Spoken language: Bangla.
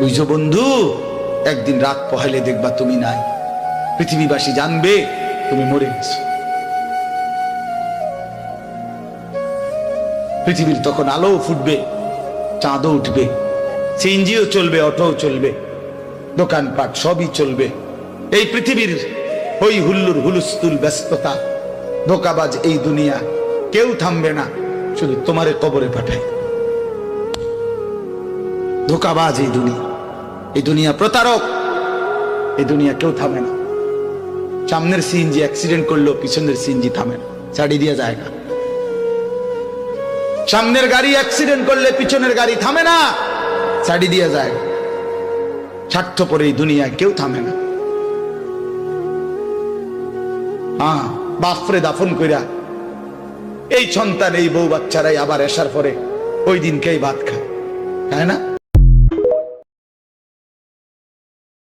বুঝছো বন্ধু, একদিন রাত পহেলে দেখবা তুমি নাই, পৃথিবীবাসী জানবে তুমি মরে গেছো। পৃথিবীর তখন আলো ফুটবে, চাঁদও উঠবে, সিএনজিও চলবে, অটোও চলবে, দোকানপাট সবই চলবে। এই পৃথিবীর হই হুল্লুর হুলুস্থুল ব্যস্ততা, ধোকাবাজ এই দুনিয়া, কেউ থামবে না, শুধু তোমারে কবরে পাঠায়। ধোকাবাজ এই দুনিয়া প্রতারক, এই দুনিয়া কেউ থামে না। সামনের সিএনজি অ্যাক্সিডেন্ট করলো, পিছনের সিএনজি থামে না, ছাড়ি দিয়ে জায়গা। সামনের গাড়ি অ্যাক্সিডেন্ট করলে পিছনের গাড়ি থামে না, ছাড়ি দিয়ে যায়। স্বার্থপর এই দুনিয়ায় কেউ থামে না। হ্যাঁ, বাপরে দাফন কইরা এই সন্তান, এই বউ বাচ্চারাই আবার এসার পরে ওই দিনকেই ভাত খায়, তাই না?